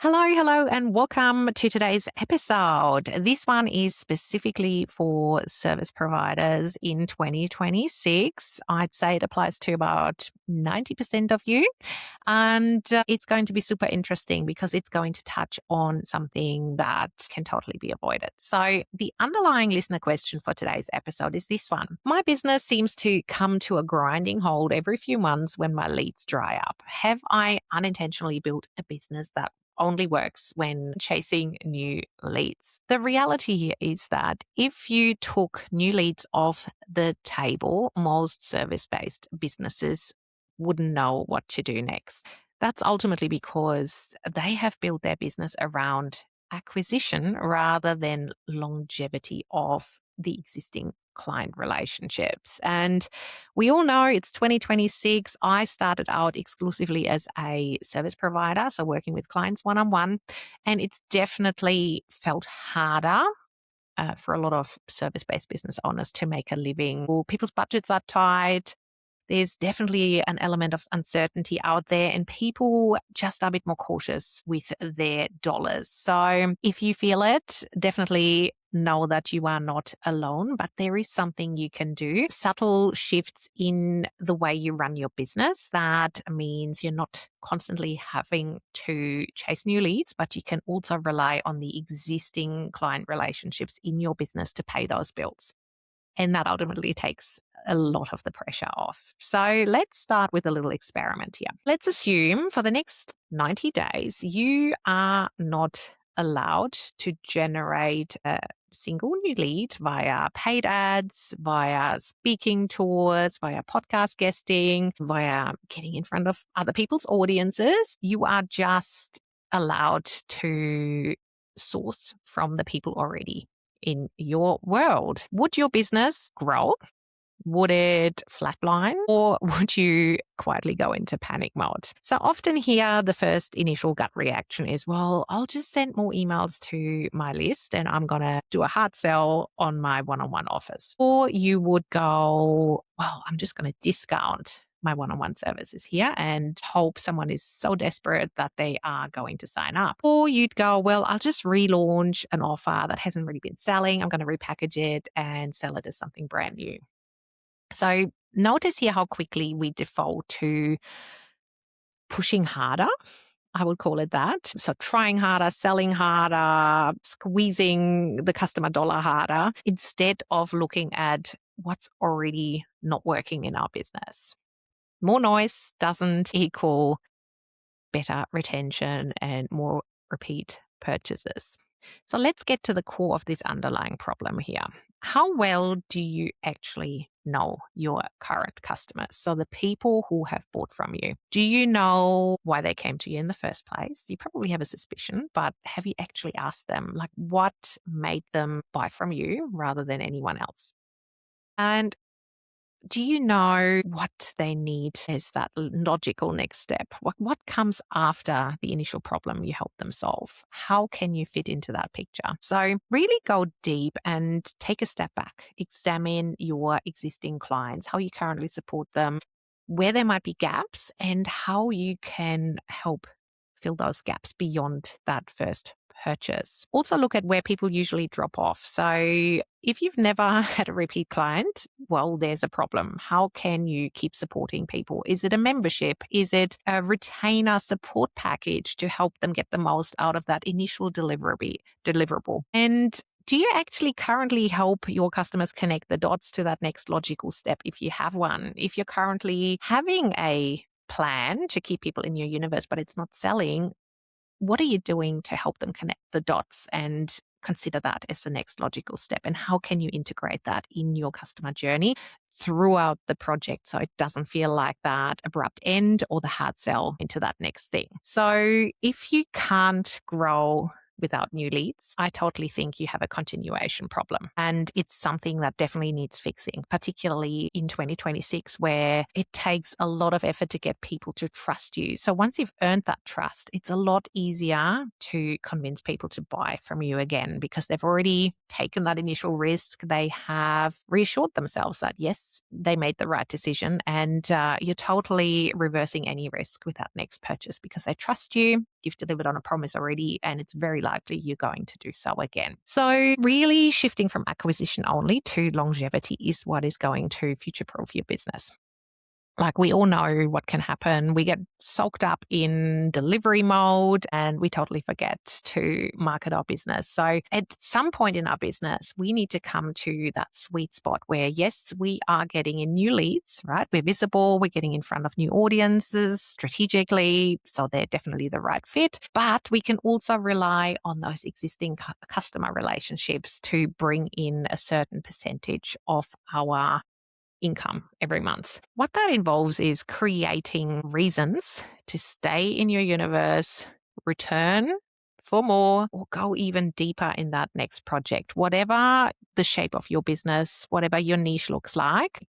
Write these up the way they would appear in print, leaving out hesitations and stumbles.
Hello, and welcome to today's episode. This one is specifically for service providers in 2026. I'd say it applies to about 90% of you. And it's going to be super interesting because it's going to touch on something that can totally be avoided. So, the underlying listener question for today's episode is this one. My business seems to come to a grinding halt every few months when my leads dry up. Have I unintentionally built a business that only works when chasing new leads? The reality here is that if you took new leads off the table, most service-based businesses wouldn't know what to do next. That's ultimately because they have built their business around acquisition rather than longevity of the existing client relationships. And we all know it's 2026. I started out exclusively as a service provider, so working with clients one-on-one, and it's definitely felt harder for a lot of service-based business owners to make a living. People's budgets are tight. There's definitely an element of uncertainty out there, and people just are a bit more cautious with their dollars. So if you feel it, definitely know that you are not alone, but there is something you can do. Subtle shifts in the way you run your business. That means you're not constantly having to chase new leads, but you can also rely on the existing client relationships in your business to pay those bills. And that ultimately takes a lot of the pressure off. So let's start with a little experiment here. Let's assume for the next 90 days, you are not allowed to generate a single new lead via paid ads, via speaking tours, via podcast guesting, via getting in front of other people's audiences. You are just allowed to source from the people already in your world. Would your business grow? Would it flatline, or would you quietly go into panic mode? So often here, the first initial gut reaction is, well, I'll just send more emails to my list and I'm going to do a hard sell on my one-on-one offers. Or you would go, well, I'm just going to discount my one-on-one services here and hope someone is so desperate that they are going to sign up. Or you'd go, well, I'll just relaunch an offer that hasn't really been selling. I'm going to repackage it and sell it as something brand new. So notice here how quickly we default to pushing harder. I would call it that. So trying harder, selling harder, squeezing the customer dollar harder, instead of looking at what's already not working in our business. More noise doesn't equal better retention and more repeat purchases. So let's get to the core of this underlying problem here. How well do you actually know your current customers? So the people who have bought from you. Do you know why they came to you in the first place? You probably have a suspicion, but have you actually asked them, like, what made them buy from you rather than anyone else? And do you know what they need as that logical next step? What comes after the initial problem you help them solve? How can you fit into that picture? So really go deep and take a step back. Examine your existing clients, how you currently support them, where there might be gaps, and how you can help fill those gaps beyond that first purchase. Also look at where people usually drop off. So if you've never had a repeat client, well, there's a problem. How can you keep supporting people? Is it a membership? Is it a retainer support package to help them get the most out of that initial deliverable? And do you actually currently help your customers connect the dots to that next logical step if you have one? If you're currently having a plan to keep people in your universe, but it's not selling, what are you doing to help them connect the dots and consider that as the next logical step? And how can you integrate that in your customer journey throughout the project so it doesn't feel like that abrupt end or the hard sell into that next thing? So if you can't grow without new leads, I totally think you have a continuation problem. And it's something that definitely needs fixing, particularly in 2026, where it takes a lot of effort to get people to trust you. So once you've earned that trust, it's a lot easier to convince people to buy from you again because they've already taken that initial risk. They have reassured themselves that, yes, they made the right decision, and you're totally reversing any risk with that next purchase because they trust you. you've delivered on a promise already, and it's very likely you're going to do so again. So really shifting from acquisition only to longevity is what is going to future-proof your business. Like, we all know what can happen. We get soaked up in delivery mode and we totally forget to market our business. So at some point in our business, we need to come to that sweet spot where, yes, we are getting in new leads, right? We're visible. We're getting in front of new audiences strategically. So they're definitely the right fit. But we can also rely on those existing customer relationships to bring in a certain percentage of our income every month. What that involves is creating reasons to stay in your universe, return for more, or go even deeper in that next project, whatever the shape of your business, whatever your niche looks like.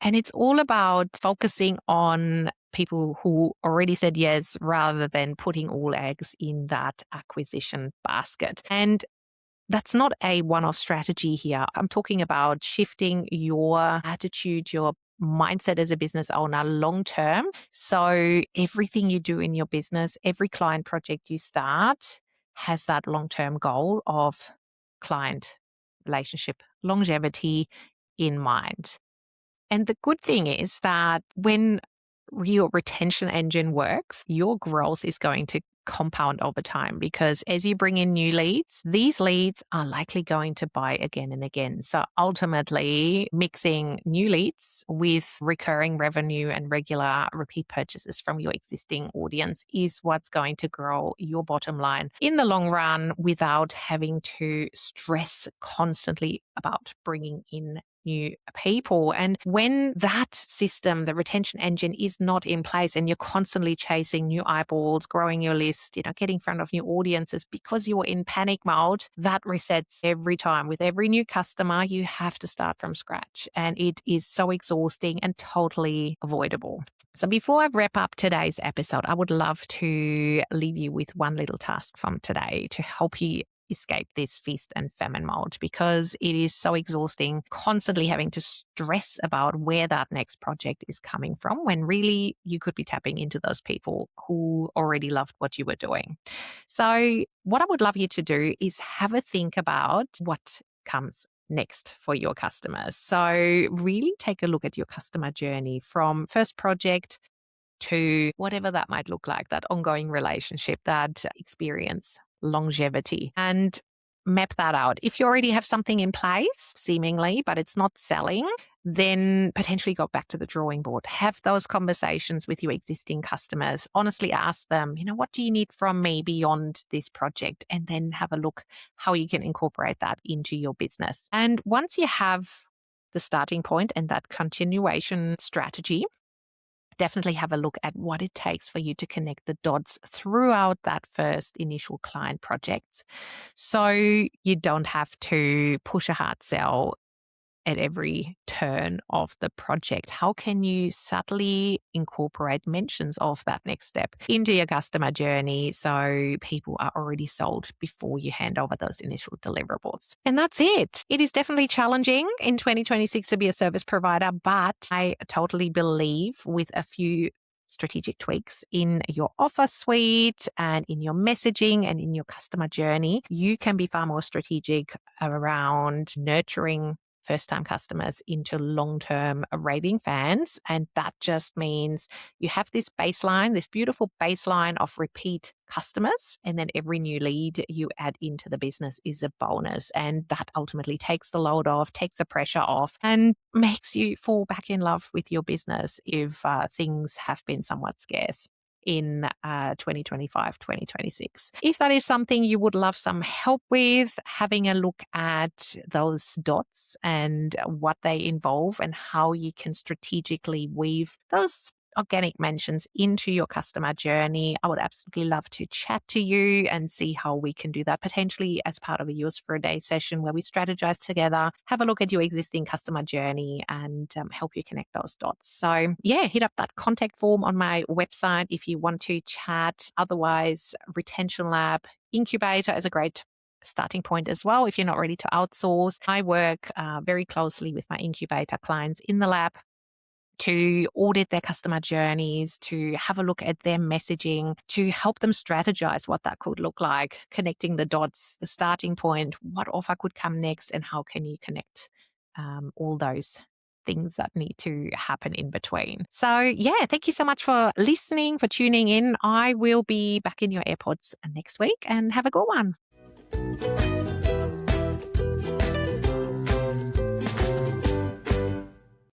And it's all about focusing on people who already said yes rather than putting all eggs in that acquisition basket. And that's not a one-off strategy here. I'm talking about shifting your attitude, your mindset as a business owner long term. So everything you do in your business, every client project you start has that long-term goal of client relationship longevity in mind. And the good thing is that when your retention engine works, your growth is going to compound over time, because as you bring in new leads, these leads are likely going to buy again and again. So ultimately, mixing new leads with recurring revenue and regular repeat purchases from your existing audience is what's going to grow your bottom line in the long run without having to stress constantly about bringing in new people. And when that system, the retention engine, is not in place and you're constantly chasing new eyeballs, growing your list, getting in front of new audiences because you're in panic mode, that resets every time. With every new customer, you have to start from scratch, and it is so exhausting and totally avoidable. So before I wrap up today's episode, I would love to leave you with one little task from today to help you escape this feast and famine mode, because it is so exhausting constantly having to stress about where that next project is coming from, when really you could be tapping into those people who already loved what you were doing. So what I would love you to do is have a think about what comes next for your customers. So really take a look at your customer journey from first project to whatever that might look like, that ongoing relationship, that experience, longevity, and map that out. If you already have something in place, seemingly, but it's not selling, then potentially go back to the drawing board. Have those conversations with your existing customers. Honestly ask them, what do you need from me beyond this project? And then have a look how you can incorporate that into your business. And once you have the starting point and that continuation strategy, definitely have a look at what it takes for you to connect the dots throughout that first initial client project, so you don't have to push a hard sell at every turn of the project. How can you subtly incorporate mentions of that next step into your customer journey so people are already sold before you hand over those initial deliverables? And that's it. It is definitely challenging in 2026 to be a service provider, but I totally believe with a few strategic tweaks in your offer suite and in your messaging and in your customer journey, you can be far more strategic around nurturing first-time customers into long-term raving fans. And that just means you have this baseline, this beautiful baseline of repeat customers, and then every new lead you add into the business is a bonus. And that ultimately takes the load off, takes the pressure off, and makes you fall back in love with your business if things have been somewhat scarce in 2025, 2026. If that is something you would love some help with, having a look at those dots and what they involve and how you can strategically weave those organic mentions into your customer journey, I would absolutely love to chat to you and see how we can do that, potentially as part of a Yours for a Day session where we strategize together, have a look at your existing customer journey and help you connect those dots. So yeah, hit up that contact form on my website if you want to chat. Otherwise, Retention Lab Incubator is a great starting point as well if you're not ready to outsource. I work very closely with my incubator clients in the lab to audit their customer journeys, to have a look at their messaging, to help them strategize what that could look like, connecting the dots, the starting point, what offer could come next, and how can you connect all those things that need to happen in between. So, yeah, thank you so much for listening, for tuning in. I will be back in your AirPods next week, and have a good one.